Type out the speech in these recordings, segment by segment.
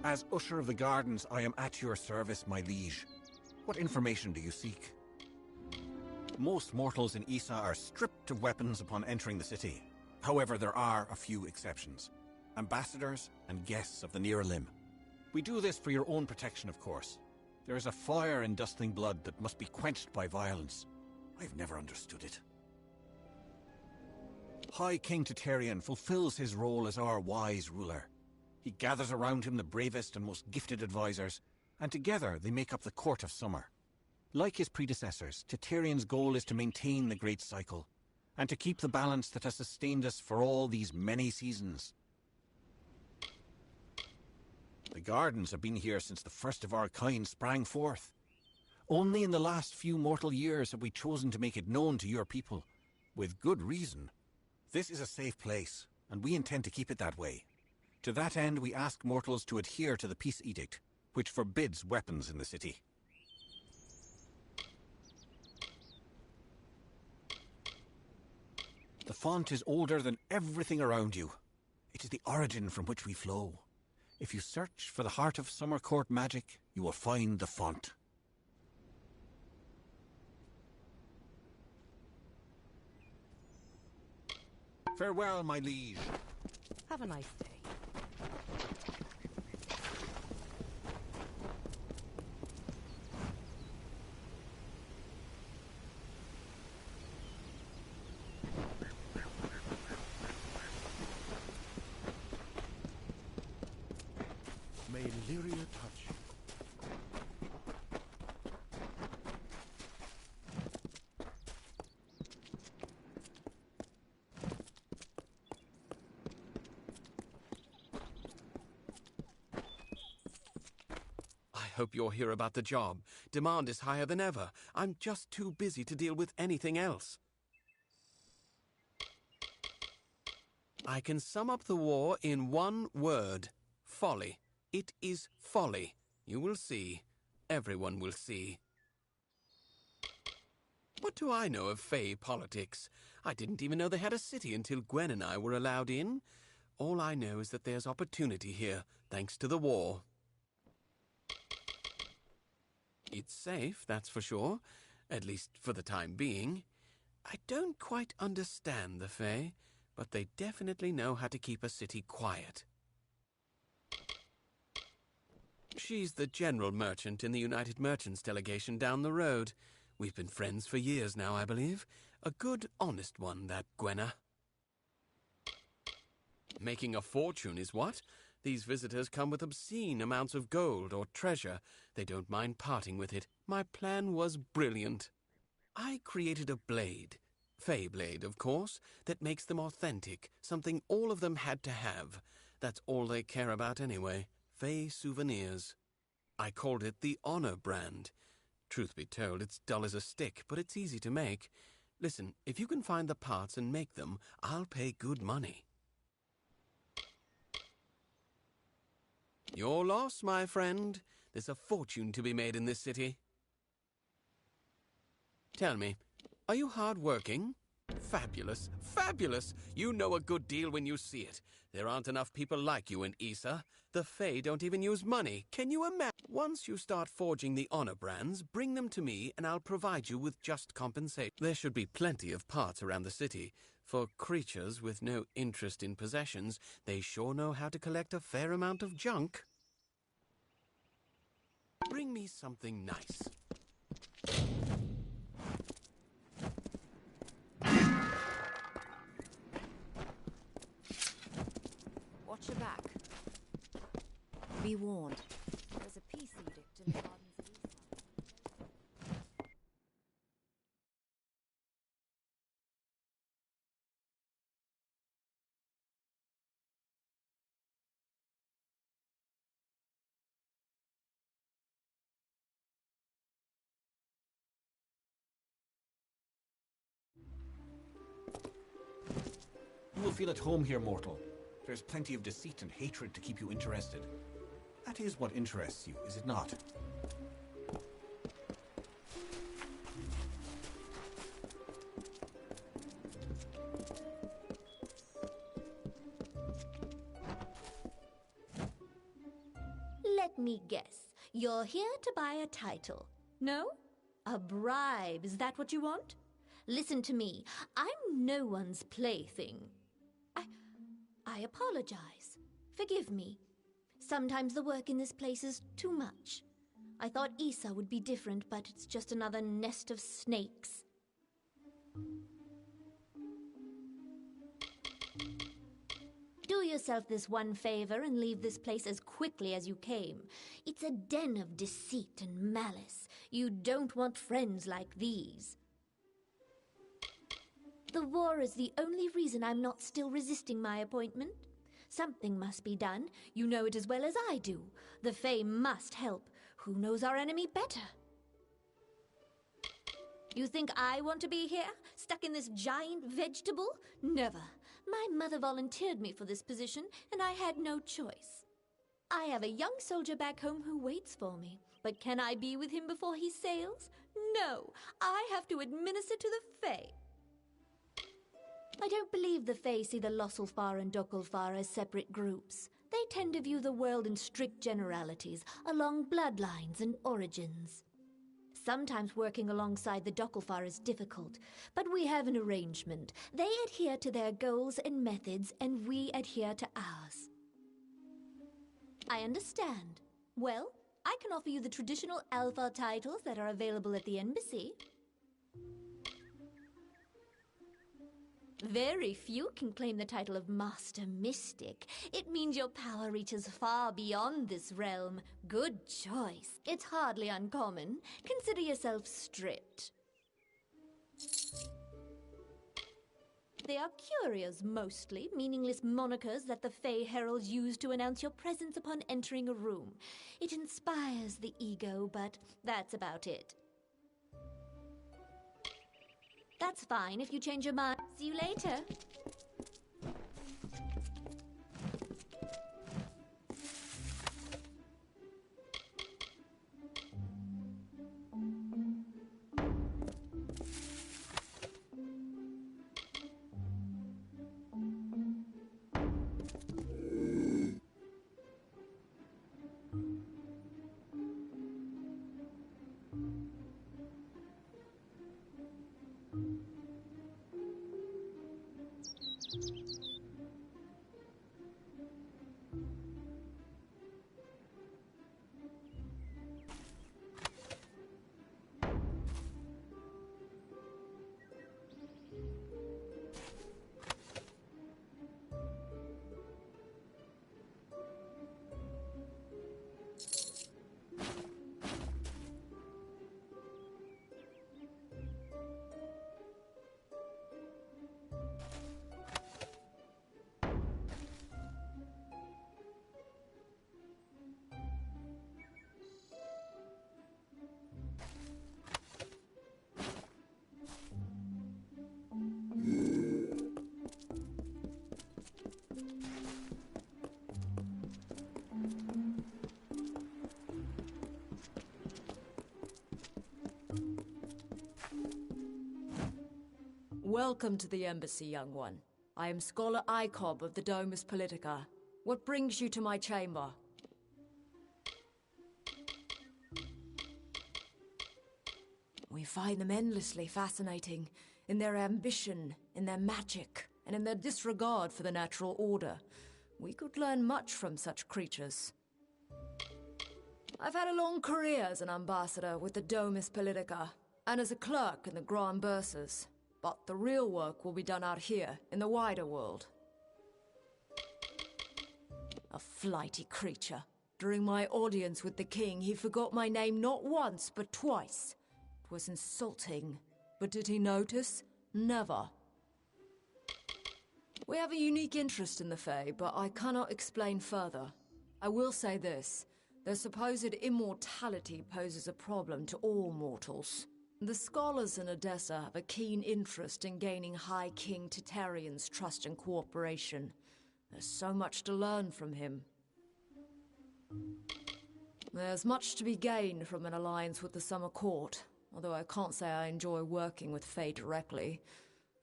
As Usher of the Gardens, I am at your service, my liege. What information do you seek? Most mortals in Issa are stripped of weapons upon entering the city. However, there are a few exceptions. Ambassadors and guests of the near limb. We do this for your own protection, of course. There is a fire in dustling blood that must be quenched by violence. I've never understood it. High King Titarian fulfills his role as our wise ruler. He gathers around him the bravest and most gifted advisors, and together they make up the Court of Summer. Like his predecessors, Titarian's goal is to maintain the Great Cycle, and to keep the balance that has sustained us for all these many seasons. The Gardens have been here since the first of our kind sprang forth. Only in the last few mortal years have we chosen to make it known to your people, with good reason. This is a safe place, and we intend to keep it that way. To that end, we ask mortals to adhere to the Peace Edict, which forbids weapons in the city. The font is older than everything around you. It is the origin from which we flow. If you search for the heart of Summer Court magic, you will find the font. Farewell, my liege. Have a nice day. May Lyria touch you. I hope you're here about the job. Demand is higher than ever. I'm just too busy to deal with anything else. I can sum up the war in one word. Folly. It is folly. You will see. Everyone will see. What do I know of Fey politics? I didn't even know they had a city until Gwen and I were allowed in. All I know is that there's opportunity here, thanks to the war. It's safe, that's for sure. At least for the time being. I don't quite understand the Fey, but they definitely know how to keep a city quiet. She's the general merchant in the United Merchants delegation down the road. We've been friends for years now, I believe. A good, honest one, that Gwenna. Making a fortune is what? These visitors come with obscene amounts of gold or treasure. They don't mind parting with it. My plan was brilliant. I created a blade, Fey blade, of course, that makes them authentic, something all of them had to have. That's all they care about anyway. Fey souvenirs. I called it the Honor brand. Truth be told, it's dull as a stick, but it's easy to make. Listen, if you can find the parts and make them, I'll pay good money. Your loss, my friend. There's a fortune to be made in this city. Tell me, are you hard-working? Fabulous, fabulous! You know a good deal when you see it. There aren't enough people like you in Issa. The Fae don't even use money. Can you imagine? Once you start forging the honor brands, bring them to me and I'll provide you with just compensation. There should be plenty of parts around the city. For creatures with no interest in possessions, they sure know how to collect a fair amount of junk. Bring me something nice. Watch your back. Be warned. There's a peace edict in the gardens of Issa. You will feel at home here, mortal. There's plenty of deceit and hatred to keep you interested. That is what interests you, is it not? me guess. You're here to buy a title. No? A bribe, is that what you want? Listen to me. I'm no one's plaything. I apologize. Forgive me. Sometimes the work in this place is too much. I thought Issa would be different, but it's just another nest of snakes. Do yourself this one favor and leave this place as quickly as you came. It's a den of deceit and malice. You don't want friends like these. The war is the only reason I'm not still resisting my appointment. Something must be done. You know it as well as I do. The Fae must help. Who knows our enemy better? You think I want to be here, stuck in this giant vegetable? Never. My mother volunteered me for this position, and I had no choice. I have a young soldier back home who waits for me. But can I be with him before he sails? No. I have to administer to the Fae. I don't believe the Fae see the Losselfar and Dokelfar as separate groups. They tend to view the world in strict generalities, along bloodlines and origins. Sometimes working alongside the Dokelfar is difficult, but we have an arrangement. They adhere to their goals and methods, and we adhere to ours. I understand. Well, I can offer you the traditional Alpha titles that are available at the embassy. Very few can claim the title of Master Mystic. It means your power reaches far beyond this realm. Good choice. It's hardly uncommon. Consider yourself stripped. They are curios, mostly, meaningless monikers that the Fae heralds use to announce your presence upon entering a room. It inspires the ego, but that's about it. That's fine if you change your mind. See you later. Welcome to the embassy, young one. I am Scholar Icob of the Domus Politica. What brings you to my chamber? We find them endlessly fascinating, in their ambition, in their magic, and in their disregard for the natural order. We could learn much from such creatures. I've had a long career as an ambassador with the Domus Politica, and as a clerk in the Grand Bursars. But the real work will be done out here, in the wider world. A flighty creature. During my audience with the king, he forgot my name not once, but twice. It was insulting. But did he notice? Never. We have a unique interest in the Fae, but I cannot explain further. I will say this. Their supposed immortality poses a problem to all mortals. The scholars in Odessa have a keen interest in gaining High King Titarian's trust and cooperation. There's so much to learn from him. There's much to be gained from an alliance with the Summer Court, although I can't say I enjoy working with Fae directly.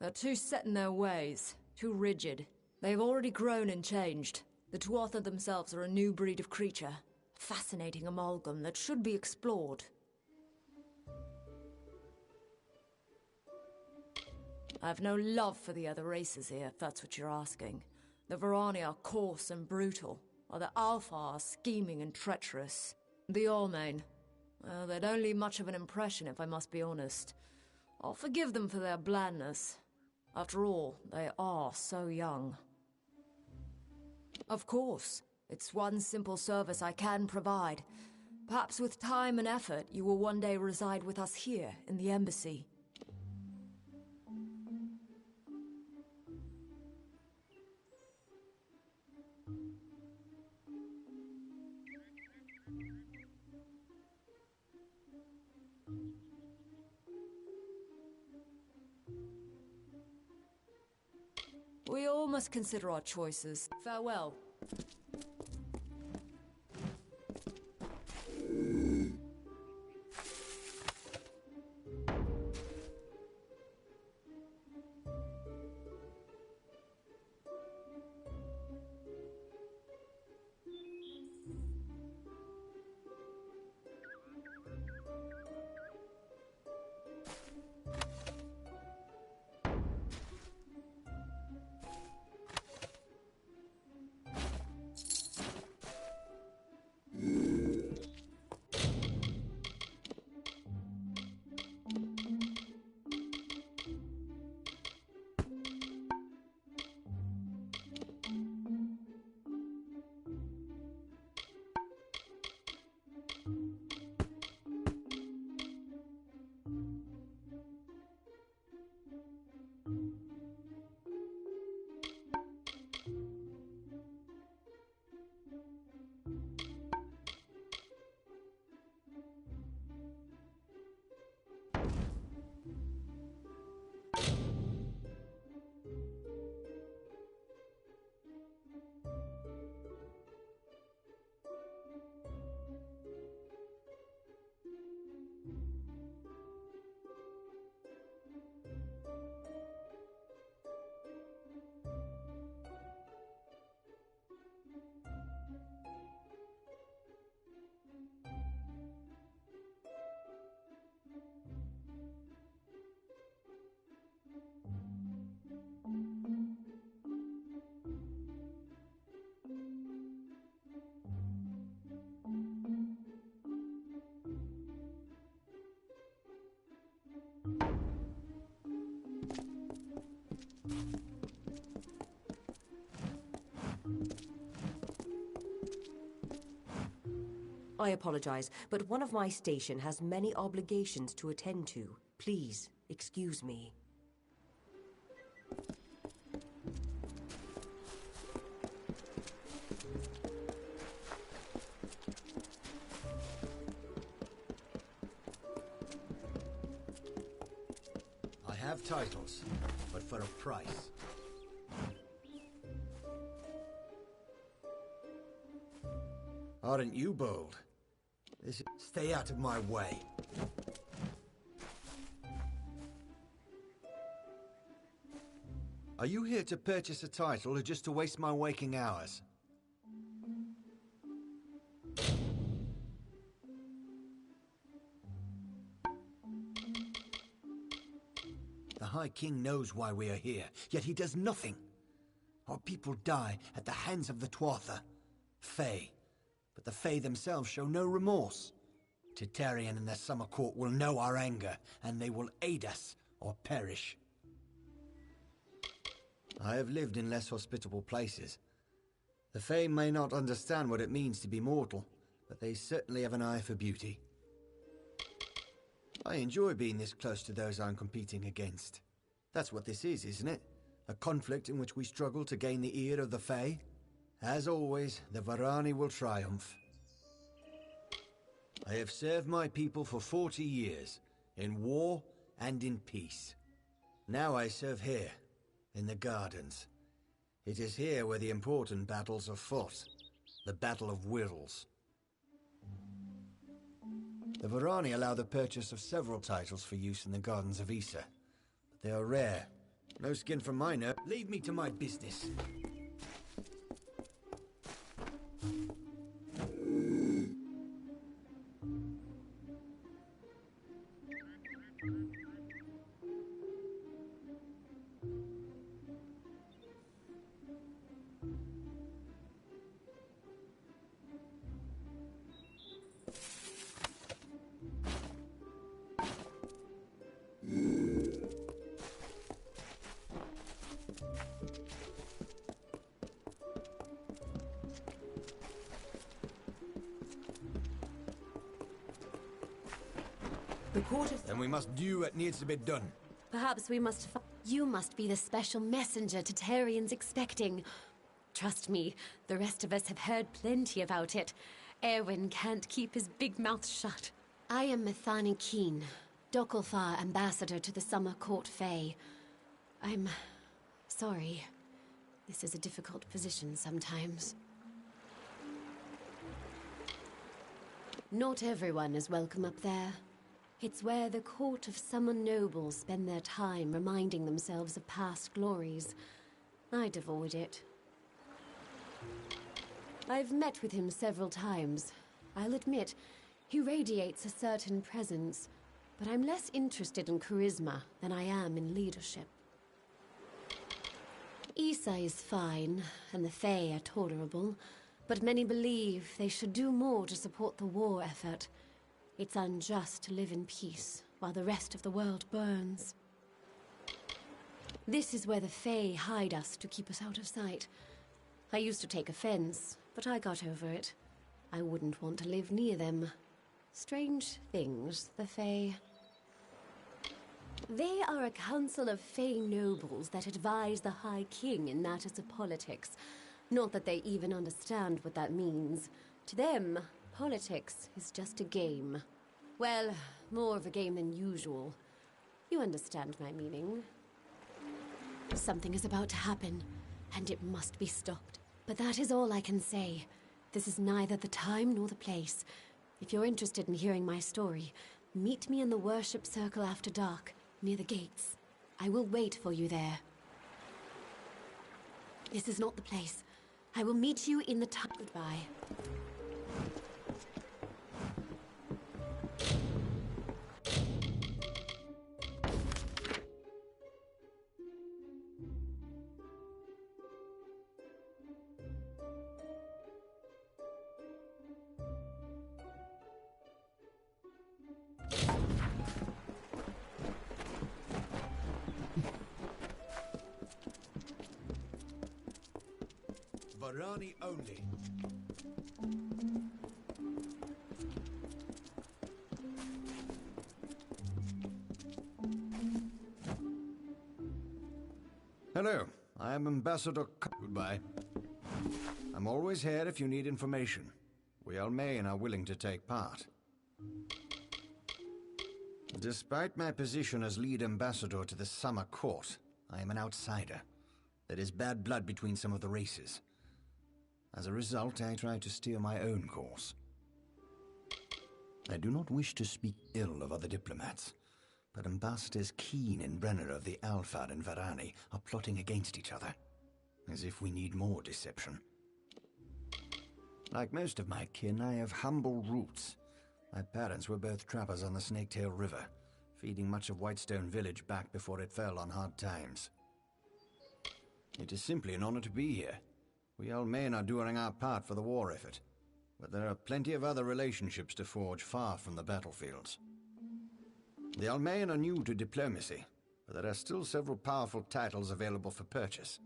They're too set in their ways, too rigid. They've already grown and changed. The Tuatha themselves are a new breed of creature. Fascinating amalgam that should be explored. I've no love for the other races here, if that's what you're asking. The Varani are coarse and brutal, while the Alpha are scheming and treacherous. The Allmane, well, they don't leave much of an impression, if I must be honest. I'll forgive them for their blandness. After all, they are so young. Of course, it's one simple service I can provide. Perhaps with time and effort, you will one day reside with us here in the embassy. We all must consider our choices. Farewell. I apologize, but one of my station has many obligations to attend to. Please, excuse me. I have titles, but for a price. Aren't you bold? Stay out of my way. Are you here to purchase a title or just to waste my waking hours? The High King knows why we are here, yet he does nothing. Our people die at the hands of the Tuatha, Fae. But the Fae themselves show no remorse. Titarian and their summer court will know our anger, and they will aid us or perish. I have lived in less hospitable places. The Fae may not understand what it means to be mortal, but they certainly have an eye for beauty. I enjoy being this close to those I'm competing against. That's what this is, isn't it? A conflict in which we struggle to gain the ear of the Fae? As always, the Varani will triumph. I have served my people for 40 years, in war and in peace. Now I serve here, in the gardens. It is here where the important battles are fought, the Battle of Wills. The Varani allow the purchase of several titles for use in the gardens of Issa, but they are rare. No skin from my nerve. Leave me to my business. The court of... Then we must do what needs to be done. Perhaps we must... You must be the special messenger Targaryens expecting. Trust me, the rest of us have heard plenty about it. Erwin can't keep his big mouth shut. I am Methani Keen, Dokkulfar ambassador to the Summer Court Fae. I'm... sorry. This is a difficult position sometimes. Not everyone is welcome up there. It's where the court of summer nobles spend their time reminding themselves of past glories. I'd avoid it. I've met with him several times. I'll admit, he radiates a certain presence, but I'm less interested in charisma than I am in leadership. Issa is fine, and the Fae are tolerable, but many believe they should do more to support the war effort. It's unjust to live in peace while the rest of the world burns. This is where the Fae hide us to keep us out of sight. I used to take offense, but I got over it. I wouldn't want to live near them. Strange things, the Fae. They are a council of Fae nobles that advise the High King in matters of politics. Not that they even understand what that means. To them, politics is just a game. Well, more of a game than usual. You understand my meaning. Something is about to happen, and it must be stopped. But that is all I can say. This is neither the time nor the place. If you're interested in hearing my story, meet me in the worship circle after dark, near the gates. I will wait for you there. This is not the place. I will meet you in the time. Goodbye. Barani only. Hello, I am Ambassador Goodbye. I'm always here if you need information. We Almain are willing to take part. Despite my position as lead ambassador to the Summer Court, I am an outsider. There is bad blood between some of the races. As a result, I try to steer my own course. I do not wish to speak ill of other diplomats, but Ambassadors Keen and Brenner of the Alphard and Varani are plotting against each other, as if we need more deception. Like most of my kin, I have humble roots. My parents were both trappers on the Snaketail River, feeding much of Whitestone Village back before it fell on hard times. It is simply an honor to be here. We Almain are doing our part for the war effort, but there are plenty of other relationships to forge far from the battlefields. The Almain are new to diplomacy, but there are still several powerful titles available for purchase.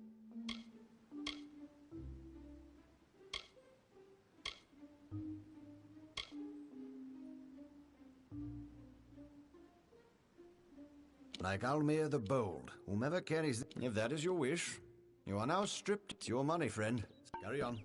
Like Almir the Bold, whomever carries... If that is your wish, you are now stripped. It's your money, friend. Carry on.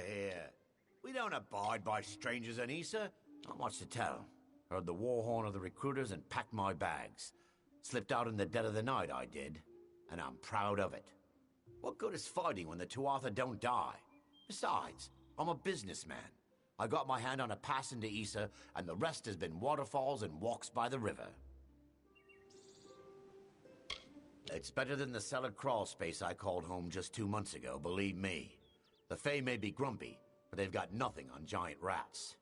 here. We don't abide by strangers in Issa. Not much to tell. Heard the war horn of the recruiters and packed my bags. Slipped out in the dead of the night, I did. And I'm proud of it. What good is fighting when the Tuatha don't die? Besides, I'm a businessman. I got my hand on a pass into Issa, and the rest has been waterfalls and walks by the river. It's better than the cellar crawl space I called home just 2 months ago, believe me. The Fae may be grumpy, but they've got nothing on giant rats.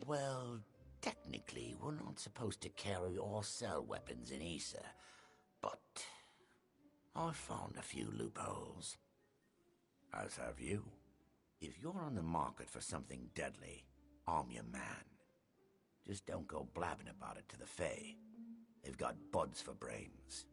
Well, technically, we're not supposed to carry or sell weapons in Issa, but I found a few loopholes. As have you. If you're on the market for something deadly, I'm your man. Just don't go blabbing about it to the Fae. They've got buds for brains.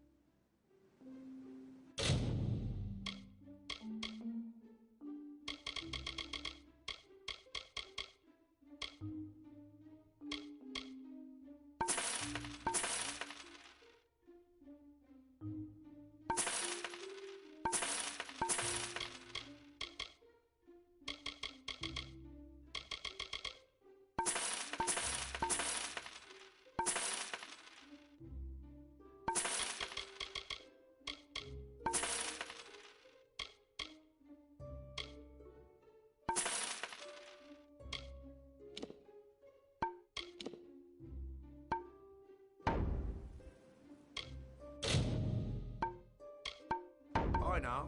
Bye now.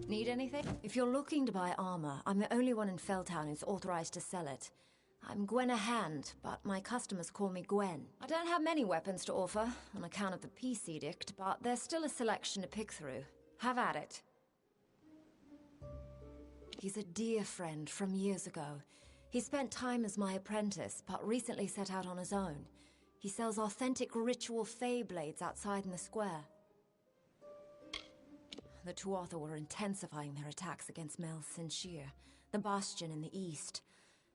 Need anything? If you're looking to buy armor, I'm the only one in Felltown who's authorized to sell it. I'm Gwen Hand, but my customers call me Gwen. I don't have many weapons to offer, on account of the peace edict, but there's still a selection to pick through. Have at it. He's a dear friend from years ago. He spent time as my apprentice, but recently set out on his own. He sells authentic ritual Fae blades outside in the square. The Tuatha were intensifying their attacks against Mel Sinshir, the bastion in the east.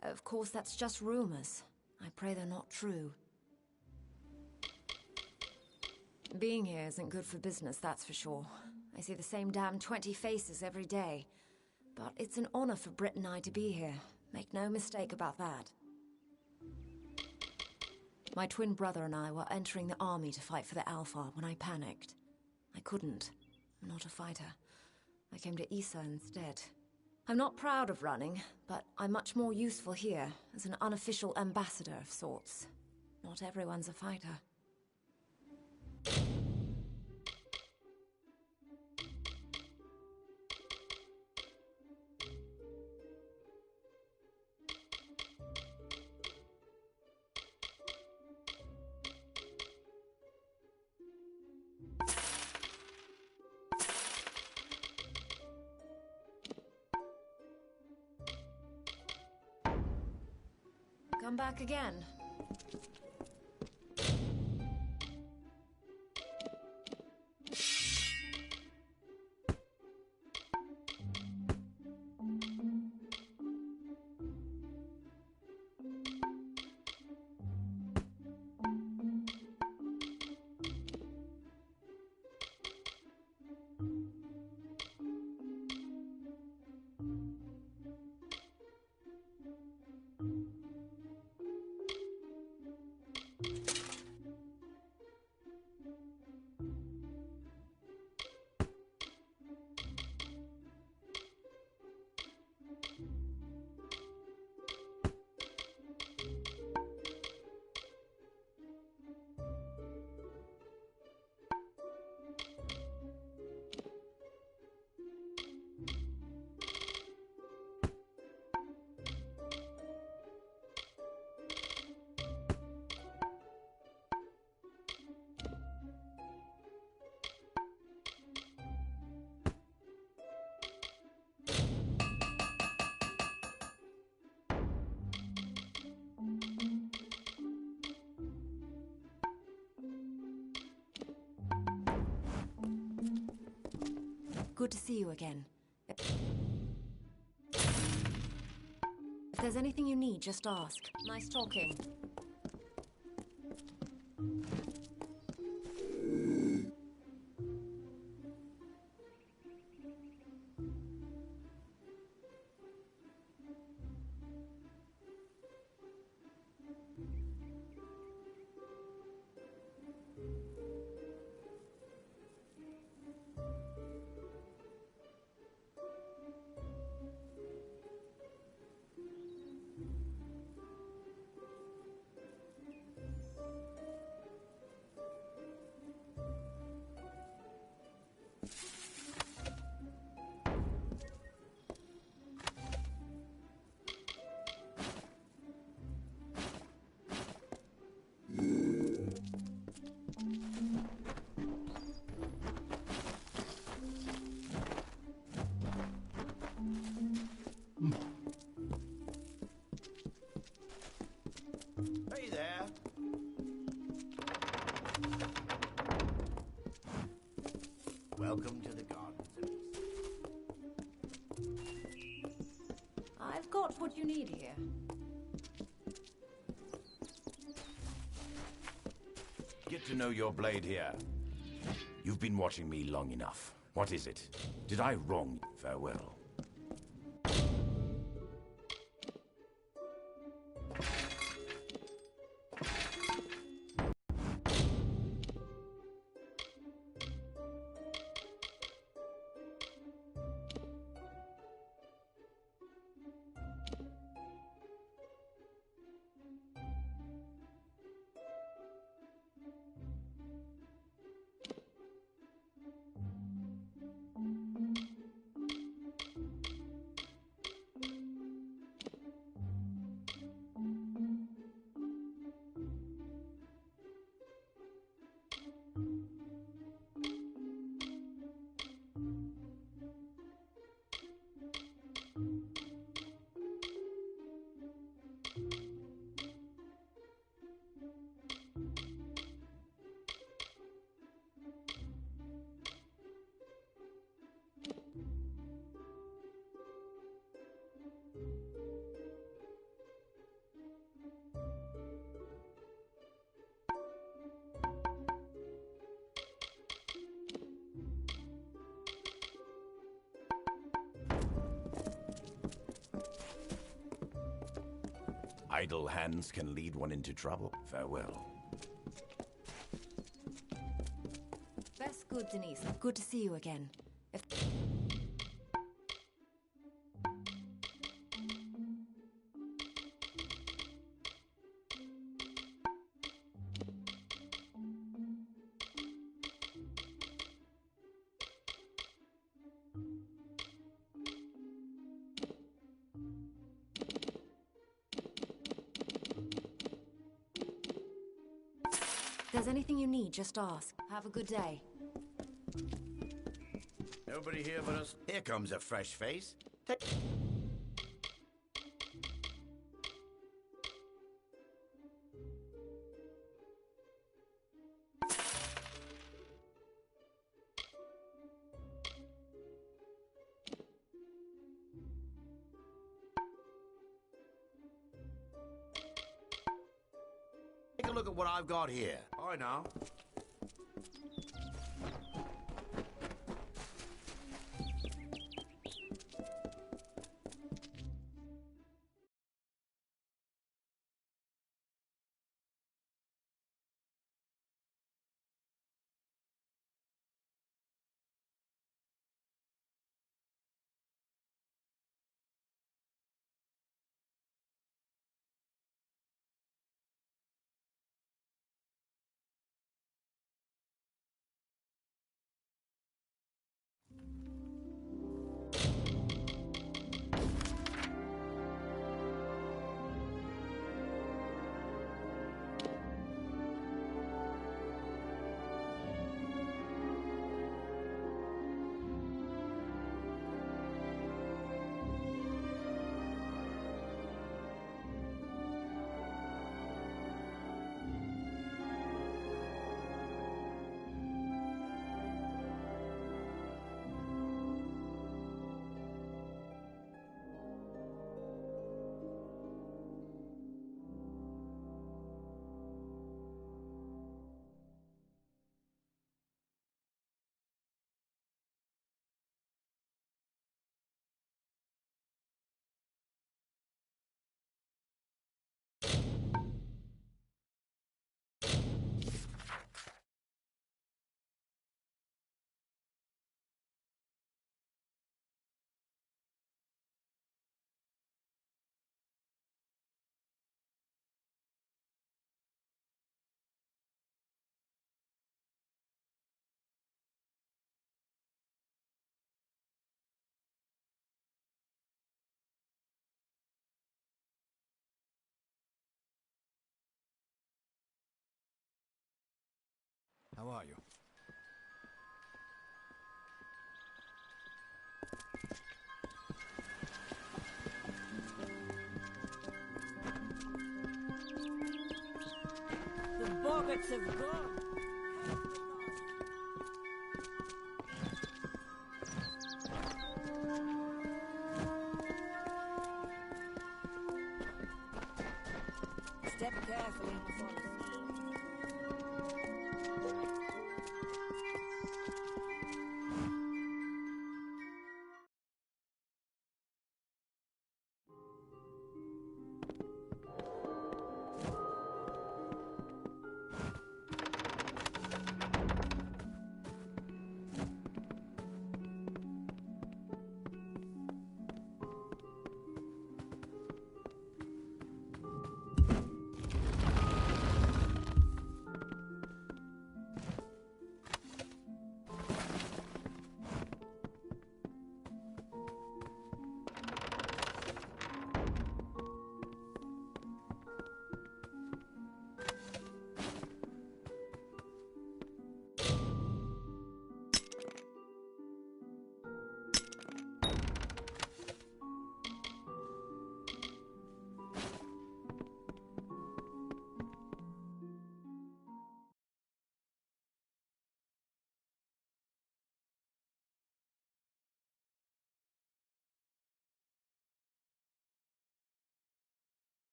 Of course, that's just rumors. I pray they're not true. Being here isn't good for business, that's for sure. I see the same damn 20 faces every day. But it's an honor for Britt and I to be here. Make no mistake about that. My twin brother and I were entering the army to fight for the Alpha when I panicked. I couldn't. I'm not a fighter. I came to Issa instead. I'm not proud of running, but I'm much more useful here as an unofficial ambassador of sorts. Not everyone's a fighter. Come back again. Good to see you again. If there's anything you need, just ask. Nice talking. Hey there. Welcome to the gardens of East. I've got what you need here. Get to know your blade here. You've been watching me long enough. What is it? Did I wrong you? Farewell. Idle hands can lead one into trouble. Farewell. Best goods, Denise. Good to see you again. If there's anything you need, just ask. Have a good day. Nobody here but us. Here comes a fresh face. Take... Take a look at what I've got here. Bye now. How are you? The boggarts have gone. Step carefully in the forest.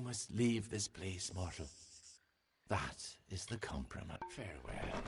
You must leave this place, mortal. That is the compromise. Farewell.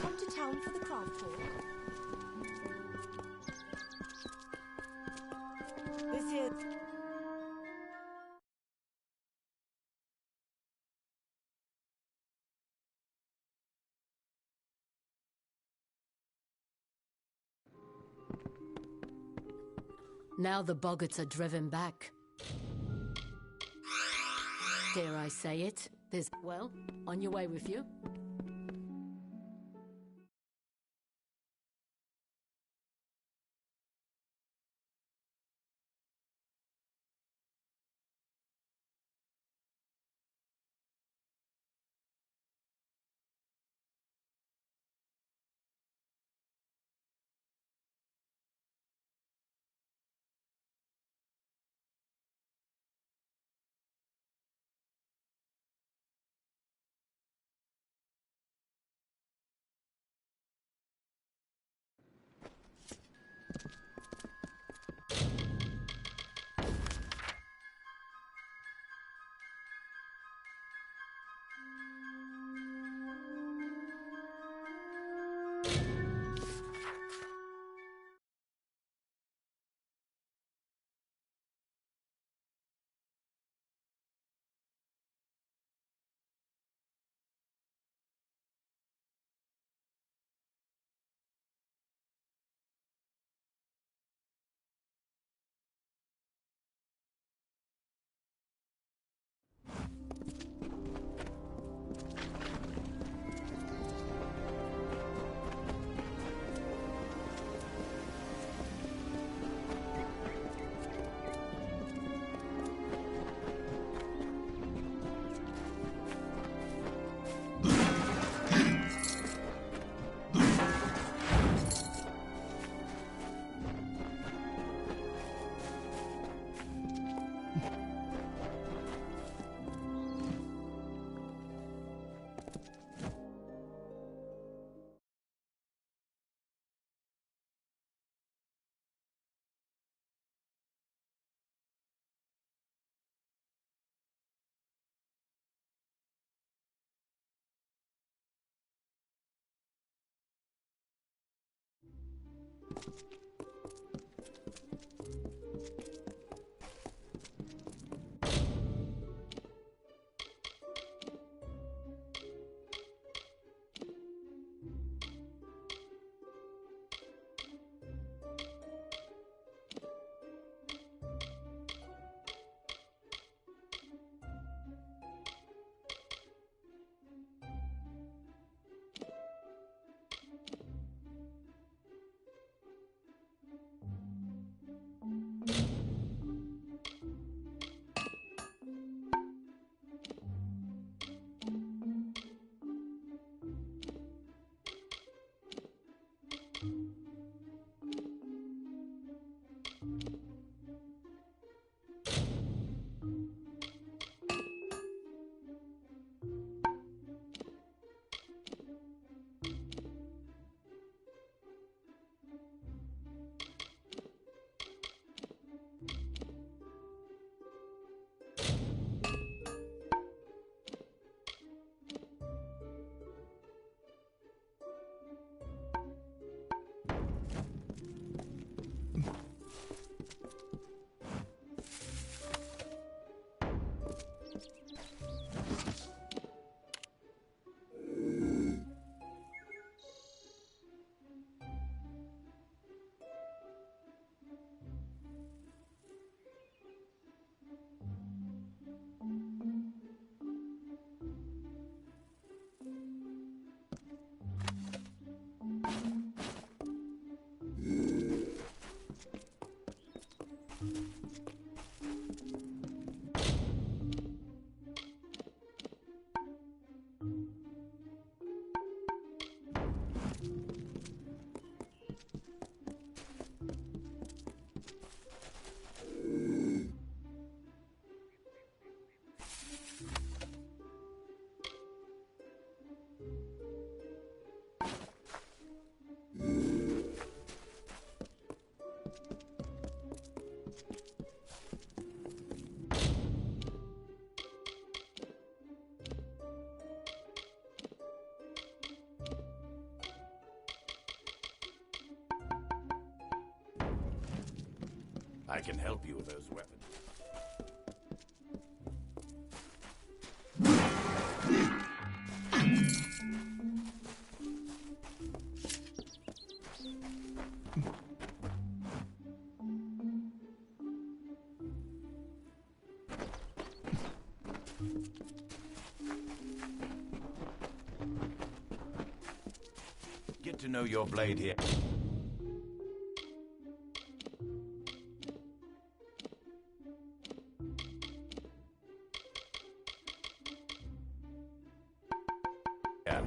Come to town for the crab talk. This here. Now the boggarts are driven back. Dare I say it? There's, well, on your way with you. I can help you with those weapons. Get to know your blade here. Yeah.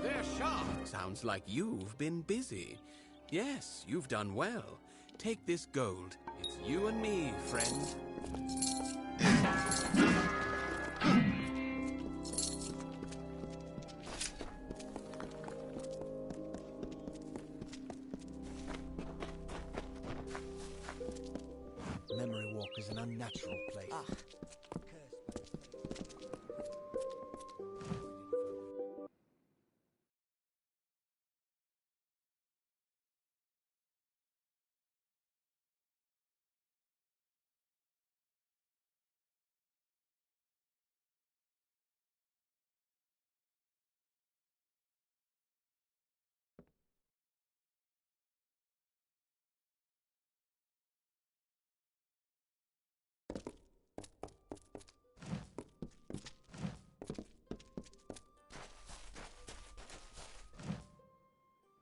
They're sharp. Sounds like you've been busy. Yes, you've done well. Take this gold. It's you and me, friend. Memory Walk is an unnatural place.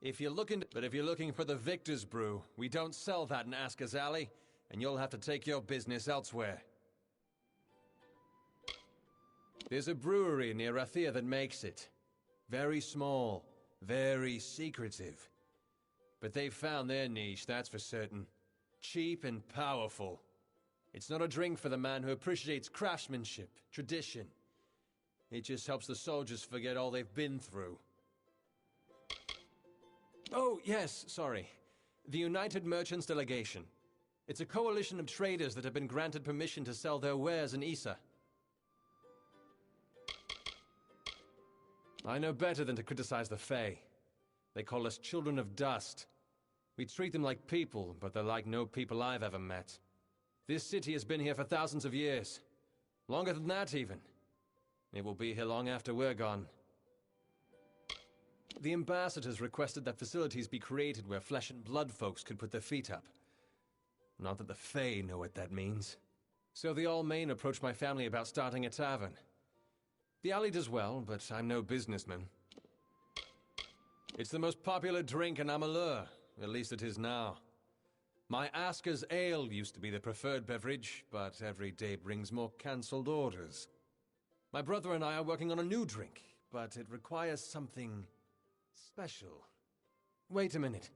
If you're looking for the Victor's Brew, we don't sell that in Asker's Alley, and you'll have to take your business elsewhere. There's a brewery near Rathia that makes it. Very small, very secretive. But they've found their niche, that's for certain. Cheap and powerful. It's not a drink for the man who appreciates craftsmanship, tradition. It just helps the soldiers forget all they've been through. Oh, yes, sorry. The United Merchants Delegation. It's a coalition of traders that have been granted permission to sell their wares in Issa. I know better than to criticize the Fae. They call us children of dust. We treat them like people, but they're like no people I've ever met. This city has been here for thousands of years. Longer than that, even. It will be here long after we're gone. The ambassadors requested that facilities be created where flesh and blood folks could put their feet up. Not that the Fae know what that means. So the All-Main approached my family about starting a tavern. The alley does well, but I'm no businessman. It's the most popular drink in Amalur, at least it is now. My Asker's Ale used to be the preferred beverage, but every day brings more cancelled orders. My brother and I are working on a new drink, but it requires something special. Wait a minute.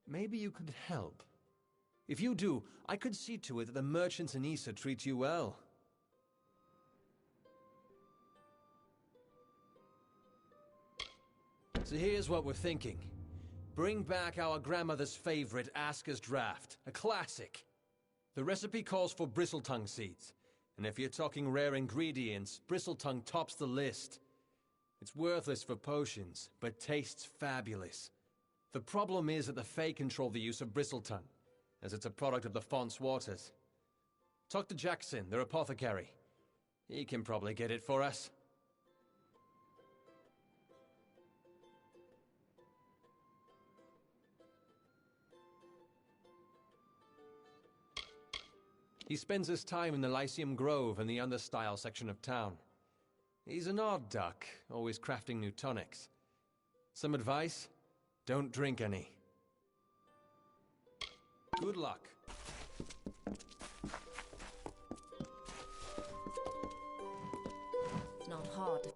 Maybe you could help. If you do, I could see to it that the merchants in Issa treat you well. So here's what we're thinking. Bring back our grandmother's favorite Asker's Draft, a classic. The recipe calls for bristletongue seeds, and if you're talking rare ingredients, bristletongue tops the list. It's worthless for potions, but tastes fabulous. The problem is that the Fae control the use of bristletongue, as it's a product of the Font's waters. Talk to Jackson, their apothecary. He can probably get it for us. He spends his time in the Lyceum Grove and the Understyle section of town. He's an odd duck, always crafting new tonics. Some advice? Don't drink any. Good luck. It's not hard to...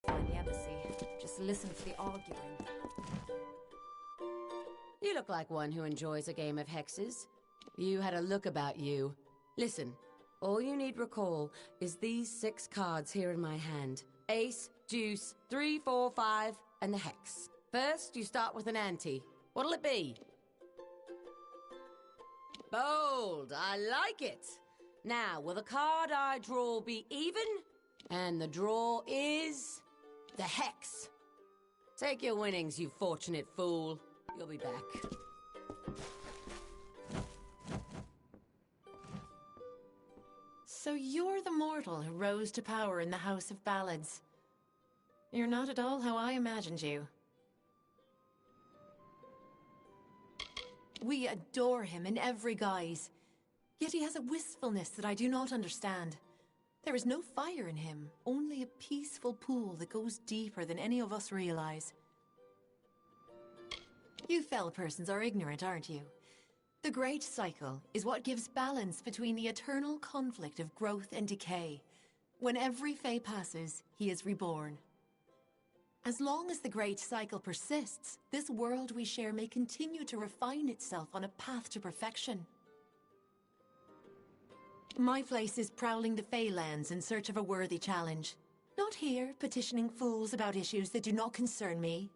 Find the embassy. Just listen for the arguing. You look like one who enjoys a game of hexes. You had a look about you. Listen, all you need recall is these 6 cards here in my hand. Ace, deuce, 3, 4, 5, and the hex. First, you start with an ante. What'll it be? Bold, I like it. Now, will the card I draw be even? And the draw is... the hex. Take your winnings, you fortunate fool. You'll be back. So you're the mortal who rose to power in the House of Ballads. You're not at all how I imagined you. We adore him in every guise. Yet he has a wistfulness that I do not understand. There is no fire in him, only a peaceful pool that goes deeper than any of us realize. You fell persons are ignorant, aren't you? The Great Cycle is what gives balance between the eternal conflict of growth and decay. When every Fae passes, he is reborn. As long as the Great Cycle persists, this world we share may continue to refine itself on a path to perfection. My place is prowling the Fae lands in search of a worthy challenge. Not here petitioning fools about issues that do not concern me.